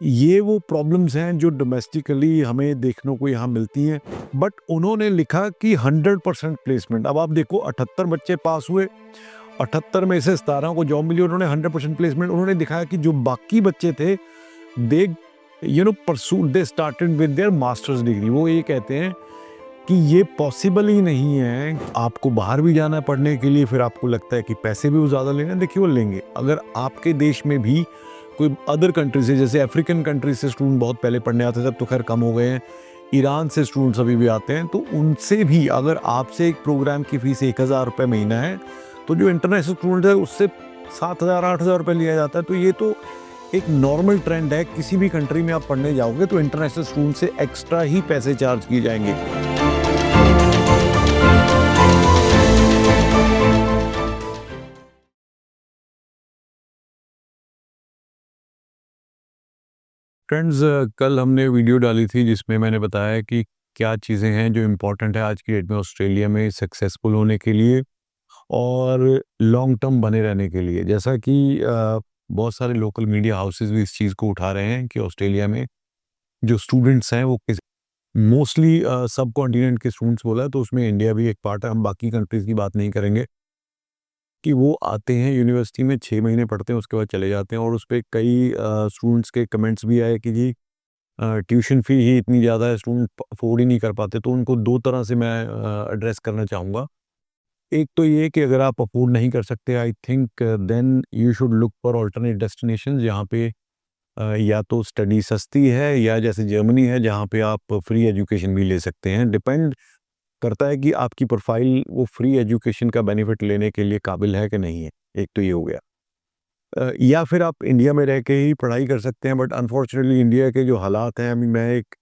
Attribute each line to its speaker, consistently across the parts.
Speaker 1: ये वो प्रॉब्लम्स हैं जो डोमेस्टिकली हमें देखने को यहाँ मिलती हैं, बट उन्होंने लिखा कि 100% प्लेसमेंट। अब आप देखो 78 बच्चे पास हुए, 78 में से 17 को जॉब मिली, उन्होंने 100% प्लेसमेंट। उन्होंने दिखाया कि जो बाकी बच्चे थे they pursued, they started with their masters degree. वो ये कहते हैं कि ये पॉसिबल ही नहीं है, आपको बाहर भी जाना है पढ़ने के लिए, फिर आपको लगता है कि पैसे भी वो ज़्यादा लेने, देखिए वो लेंगे। अगर आपके देश में भी कोई अदर कंट्री से, जैसे अफ्रीकन कंट्री से स्टूडेंट बहुत पहले पढ़ने आते थे, अब तो खैर कम हो गए हैं, ईरान से स्टूडेंट्स अभी भी आते हैं, तो उनसे भी अगर आपसे एक प्रोग्राम की फीस 1000 रुपये महीना है, तो जो इंटरनेशनल स्टूडेंट है उससे 7000 8000 रुपये लिया जाता है। तो ये तो एक नॉर्मल ट्रेंड है, किसी भी कंट्री में आप पढ़ने जाओगे तो इंटरनेशनल स्टूडेंट से एक्स्ट्रा ही पैसे चार्ज किए जाएंगे। फ्रेंड्स, कल हमने वीडियो डाली थी जिसमें मैंने बताया कि क्या चीज़ें हैं जो इम्पोर्टेंट है आज की डेट में ऑस्ट्रेलिया में सक्सेसफुल होने के लिए और लॉन्ग टर्म बने रहने के लिए। जैसा कि बहुत सारे लोकल मीडिया हाउसेस भी इस चीज़ को उठा रहे हैं कि ऑस्ट्रेलिया में जो स्टूडेंट्स हैं वो किस मोस्टली सब कॉन्टिनेंट के स्टूडेंट्स बोला है, तो उसमें इंडिया भी एक पार्ट है। हम बाकी कंट्रीज़ की बात नहीं करेंगे कि वो आते हैं यूनिवर्सिटी में 6 महीने पढ़ते हैं, उसके बाद चले जाते हैं। और उस पे कई स्टूडेंट्स के कमेंट्स भी आए कि जी ट्यूशन फ़ी ही इतनी ज़्यादा है, स्टूडेंट अफ़ोर्ड ही नहीं कर पाते। तो उनको 2 तरह से मैं एड्रेस करना चाहूँगा। एक तो ये कि अगर आप अफ़ोर्ड नहीं कर सकते, I think then you should look for alternate destinations जहाँ पे या तो स्टडी सस्ती है, या जैसे जर्मनी है जहाँ पे आप फ्री एजुकेशन भी ले सकते हैं। डिपेंड करता है कि आपकी प्रोफ़ाइल वो फ्री एजुकेशन का बेनिफिट लेने के लिए काबिल है कि नहीं है। एक तो ये हो गया। या फिर आप इंडिया में रह के ही पढ़ाई कर सकते हैं, बट अनफॉर्चुनेटली इंडिया के जो हालात हैं, अभी मैं एक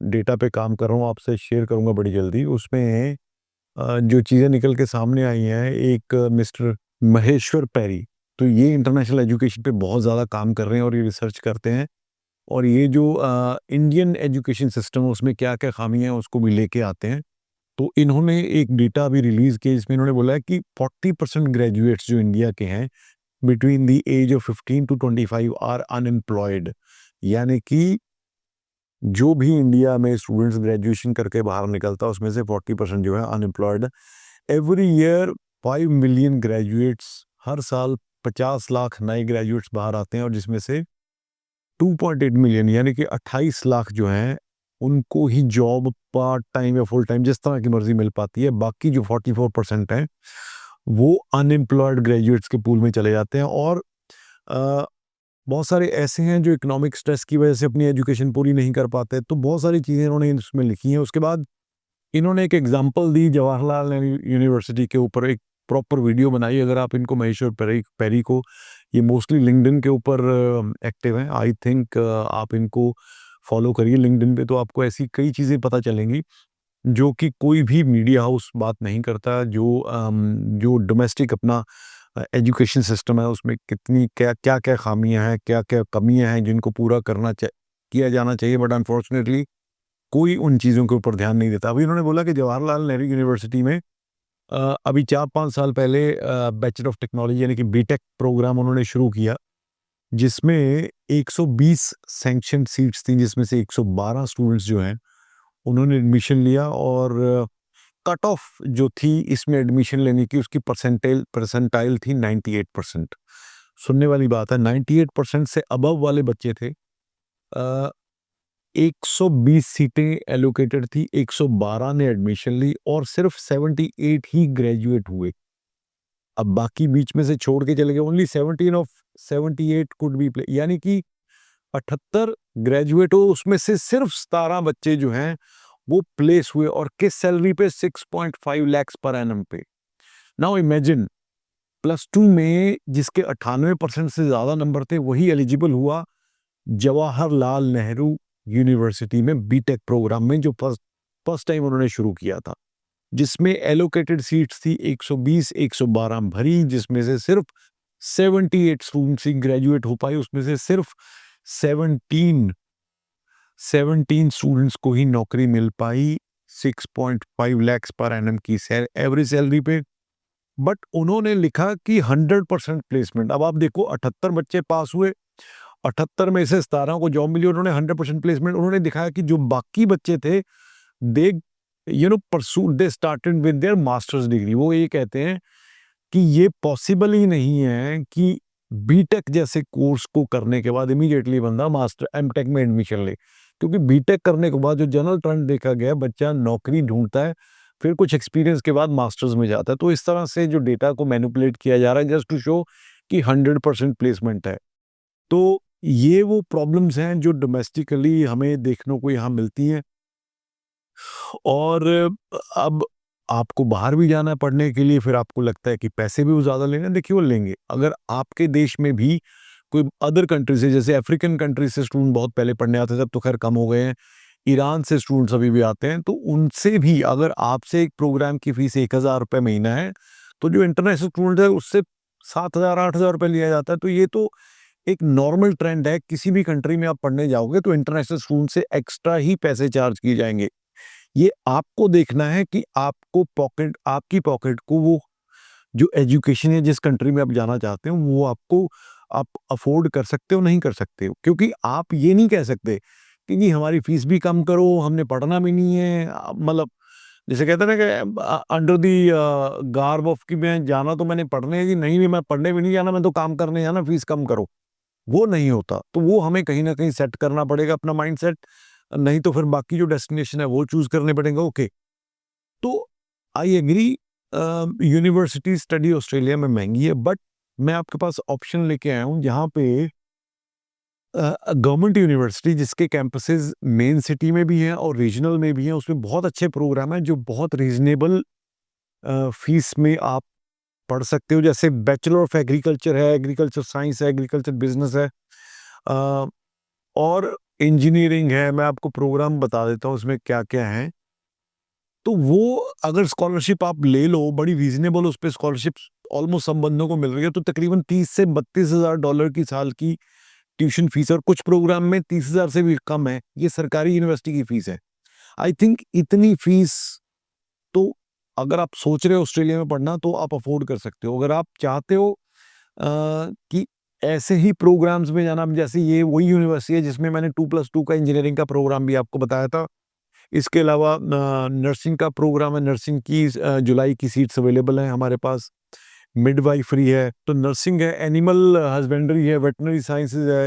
Speaker 1: डेटा पे काम कर रहा हूँ, आपसे शेयर करूँगा बड़ी जल्दी। उसमें जो चीज़ें निकल के सामने आई हैं, एक मिस्टर महेश्वर पैरी, तो ये इंटरनेशनल एजुकेशन पे बहुत ज़्यादा काम कर रहे हैं और ये रिसर्च करते हैं। और ये जो इंडियन एजुकेशन सिस्टम है उसमें क्या-क्या खामियाँ हैं उसको भी लेके आते हैं। तो इन्होंने एक डेटा अभी रिलीज़ किया जिसमें इन्होंने बोला है कि 40% ग्रेजुएट्स जो इंडिया के हैं between the age of 15 to 25 are unemployed. यानी कि जो भी इंडिया में स्टूडेंट्स ग्रेजुएशन करके बाहर निकलता है उसमें से 40% जो है unemployed. Every year 5 million graduates, हर साल 50 लाख नए ग्रेजुएट्स बाहर आते हैं, और जिसमें से 2.8 मिलियन यानी कि 28 लाख जो हैं उनको ही जॉब पार्ट टाइम या फुल टाइम जिस तरह की मर्जी मिल पाती है। बाकी जो 44% हैं वो अनएम्प्लॉयड ग्रेजुएट्स के पूल में चले जाते हैं। और अ, बहुत सारे ऐसे हैं जो इकोनॉमिक स्ट्रेस की वजह से अपनी एजुकेशन पूरी नहीं कर पाते। तो बहुत सारी चीज़ें इन्होंने इसमें लिखी हैं। उसके बाद इन्होंने एक एग्जांपल दी जवाहरलाल नेहरू यूनिवर्सिटी के ऊपर, एक प्रॉपर वीडियो बनाई। अगर आप इनको महेश्वर पैरी पैरी को, ये मोस्टली लिंक्डइन के ऊपर एक्टिव हैं, आई थिंक आप इनको फॉलो करिए लिंक्डइन पे, तो आपको ऐसी कई चीज़ें पता चलेंगी जो कि कोई भी मीडिया हाउस बात नहीं करता। जो डोमेस्टिक अपना एजुकेशन सिस्टम है उसमें कितनी क्या-क्या खामियां हैं, क्या-क्या कमियां हैं जिनको पूरा किया जाना चाहिए, बट अनफॉर्चुनेटली कोई उन चीज़ों के ऊपर ध्यान नहीं देता। अभी उन्होंने बोला कि जवाहरलाल नेहरू यूनिवर्सिटी में अभी 4-5 साल पहले बैचलर ऑफ टेक्नोलॉजी यानी कि बीटेक प्रोग्राम उन्होंने शुरू किया, जिसमें 120 सैंक्शन सीट्स थी, जिसमें से 112 स्टूडेंट्स जो हैं उन्होंने एडमिशन लिया। और कट ऑफ जो थी इसमें एडमिशन लेने की, उसकी परसेंटाइल थी 98%। सुनने वाली बात है, 98% से अबव वाले बच्चे थे। 120 सीटें एलोकेटेड थी, 112 ने एडमिशन ली और सिर्फ 78 ही ग्रेजुएट हुए। अब बाकी बीच में से छोड़ के चले गए। Only 17 of 78 could be play, यानी कि 78 ग्रेजुएट हो, उसमें से सिर्फ 17 बच्चे जो हैं वो प्लेस हुए, और किस सैलरी पे? 6.5 लाख पर एनम पे। नाउ इमेजिन, +2 में जिसके 98% से ज्यादा नंबर थे वही एलिजिबल हुआ जवाहरलाल नेहरू यूनिवर्सिटी में बीटेक प्रोग्राम में, जो फर्स्ट फर्स्ट टाइम उन्होंने शुरू किया था, जिसमें एलोकेटेड सीट्स थी 120, 112 भरी, जिसमें से सिर्फ 78 स्टूडेंट्स ही ग्रेजुएट हो पाए। उसमें से सिर्फ 17 17 स्टूडेंट्स को ही नौकरी मिल पाई 6.5 लाख पर एनम की एवरेज सैलरी पे। बट उन्होंने लिखा कि 100% प्लेसमेंट। अब आप देखो 78 बच्चे पास हुए, 78 में से 17 को जॉब मिली, उन्होंने 100% प्लेसमेंट। उन्होंने दिखाया कि जो बाकी बच्चे थे, they pursued, they started with their masters degree. वो ये कहते हैं कि ये पॉसिबल ही नहीं है कि बीटेक जैसे कोर्स को करने के बाद इमीडिएटली बंदा मास्टर एमटेक में एडमिशन ले, क्योंकि बीटेक करने के बाद जो जनरल ट्रेंड देखा गया है, बच्चा नौकरी ढूंढता है, फिर कुछ एक्सपीरियंस के बाद मास्टर्स में जाता है। तो इस तरह से जो डेटा को मैनिपुलेट किया जा रहा है जस्ट टू शो कि 100% प्लेसमेंट है। तो ये वो प्रॉब्लम्स हैं जो डोमेस्टिकली हमें देखने को यहाँ मिलती हैं। और अब आपको बाहर भी जाना है पढ़ने के लिए, फिर आपको लगता है कि पैसे भी वो ज़्यादा लेंगे। देखिए, वो लेंगे। अगर आपके देश में भी कोई अदर कंट्री से, जैसे अफ्रीकन कंट्री से स्टूडेंट बहुत पहले पढ़ने आते थे, अब तो खैर कम हो गए हैं। ईरान से स्टूडेंट्स अभी भी आते हैं, तो उनसे भी अगर आपसे एक प्रोग्राम की फीस 1000 रुपये महीना है, तो जो इंटरनेशनल स्टूडेंट है उससे 7000 8000 रुपये लिया जाता है। तो ये तो एक नॉर्मल ट्रेंड है। किसी भी कंट्री में आप पढ़ने जाओगे तो इंटरनेशनल स्टूडेंट से एक्स्ट्रा ही पैसे चार्ज किए जाएंगे। ये आपको देखना है कि आपकी पॉकेट को वो जो एजुकेशन है जिस कंट्री में आप जाना चाहते हो, वो आप अफोर्ड कर सकते हो, नहीं कर सकते हो। क्योंकि आप ये नहीं कह सकते कि जी हमारी फीस भी कम करो, हमने पढ़ना भी नहीं है। मतलब जैसे कहते हैं ना कि अंडर दी गार्ब ऑफ कि मैं जाना तो मैंने पढ़ने है जी, नहीं मैं पढ़ने भी नहीं जाना, मैं तो काम करने जाना, फीस कम करो। वो नहीं होता। तो वो हमें कहीं न कहीं सेट करना पड़ेगा अपना माइंडसेट, नहीं तो फिर बाकी जो डेस्टिनेशन है वो चूज़ करने पड़ेंगे। ओके, तो I agree, university study Australia में महँगी है, बट मैं आपके पास ऑप्शन लेके आया हूँ जहाँ पे गवर्नमेंट यूनिवर्सिटी जिसके कैंपसेस मेन सिटी में भी हैं और रीजनल में भी हैं, उसमें बहुत अच्छे प्रोग्राम हैं जो बहुत रीज़नेबल फीस में आप पढ़ सकते हो। जैसे बैचलर ऑफ एग्रीकल्चर है, एग्रीकल्चर साइंस है, एग्रीकल्चर बिज़नेस है, अ, और इंजीनियरिंग है। मैं आपको प्रोग्राम बता देता हूँ उसमें क्या-क्या है। तो वो अगर स्कॉलरशिप आप ले लो, बड़ी रीज़नेबल उस पे स्कॉलरशिप्स ऑलमोस्ट सब बंदों को मिल रही है, तो तकरीबन 30 से $32,000 की साल की ट्यूशन फीस, और कुछ प्रोग्राम में 30,000 से भी कम है। ये सरकारी यूनिवर्सिटी की फीस है। आई थिंक इतनी फीस तो अगर आप सोच रहे हो ऑस्ट्रेलिया में पढ़ना, तो आप अफ़ोर्ड कर सकते हो। अगर आप चाहते हो कि ऐसे ही प्रोग्राम्स में जाना, जैसे ये वही यूनिवर्सिटी है जिसमें मैंने 2+2 का इंजीनियरिंग का प्रोग्राम भी आपको बताया था। इसके अलावा नर्सिंग का प्रोग्राम है, नर्सिंग की जुलाई की सीट्स अवेलेबल हैं हमारे पास। मिडवाइफरी है, तो नर्सिंग है, एनिमल हस्बेंड्री है, वेटरनरी साइंसेज़ है,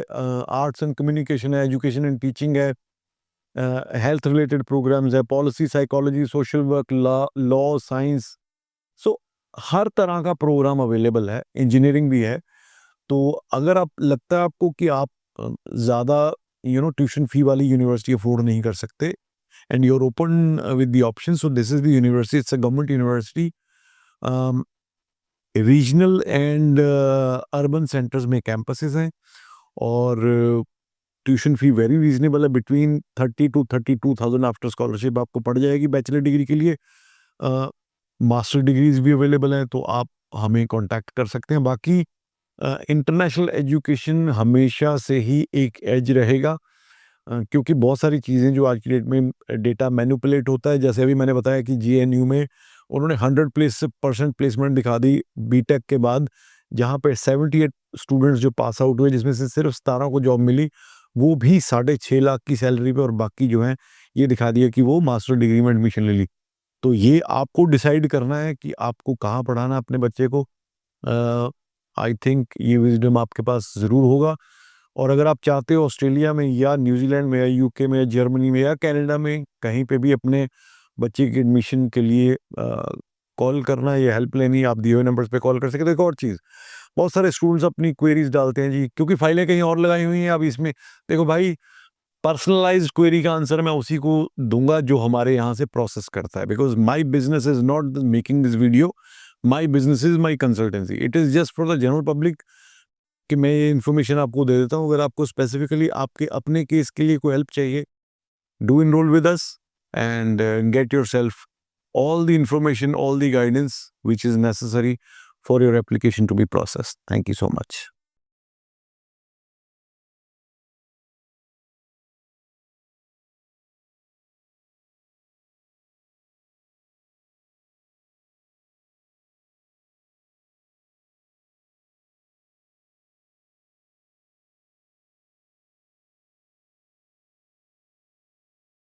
Speaker 1: आर्ट्स एंड कम्युनिकेशन है, एजुकेशन एंड टीचिंग है, हेल्थ रिलेटेड प्रोग्राम्स है, policy, psychology, social work, law, science. So हर तरह का प्रोग्राम अवेलेबल है, इंजीनियरिंग भी है। तो अगर आप लगता है आपको कि आप ज़्यादा ट्यूशन फी वाली यूनिवर्सिटी अफोर्ड नहीं कर सकते, and you're open with the options, so this is the university, it's a government university, um, regional and urban centres में कैंपसेस हैं, और ट्यूशन फी वेरी रीजनेबल है, बिटवीन 30 to 32,000 आफ्टर स्कॉलरशिप आपको पड़ जाएगी बैचलर डिग्री के लिए। Master degrees भी अवेलेबल हैं, तो आप हमें कांटेक्ट कर सकते हैं। बाकी इंटरनेशनल एजुकेशन हमेशा से ही एक एज रहेगा, क्योंकि बहुत सारी चीज़ें जो आज की डेट में डेटा मैनिपुलेट होता है। जैसे अभी मैंने बताया कि जेएनयू में उन्होंने 100% प्लेसमेंट दिखा दी बीटेक के बाद, जहाँ पे 78 स्टूडेंट्स जो पास आउट हुए, जिसमें से सिर्फ 17 को जॉब मिली, वो भी 6.5 लाख की सैलरी पे, और बाकी जो हैं ये दिखा दिया कि वो मास्टर डिग्री में एडमिशन ले ली। तो ये आपको डिसाइड करना है कि आपको कहाँ पढ़ाना है अपने बच्चे को। आई थिंक ये विज़डम आपके पास ज़रूर होगा। और अगर आप चाहते हो ऑस्ट्रेलिया में या न्यूजीलैंड में या यूके में या जर्मनी में या कनाडा में कहीं पे भी अपने बच्चे की एडमिशन के लिए कॉल करना या हेल्प लेनी, आप दिए हुए नंबर्स पे कॉल कर सकते हो। एक और चीज़, बहुत सारे स्टूडेंट्स अपनी क्वेरीज डालते हैं जी, क्योंकि फाइलें कहीं और लगाई हुई हैं। अब इसमें देखो भाई, पर्सनलाइज्ड क्वेरी का आंसर मैं उसी को दूंगा जो हमारे यहाँ से प्रोसेस करता है, because my business is not making this video, my business is my consultancy, it is just for the general public कि मैं ये इन्फॉर्मेशन आपको दे देता हूँ। अगर आपको स्पेसिफिकली आपके अपने केस के लिए कोई हेल्प चाहिए, do enrol with us and get yourself all the information, all the guidance which is necessary for your application to be processed. Thank you so much.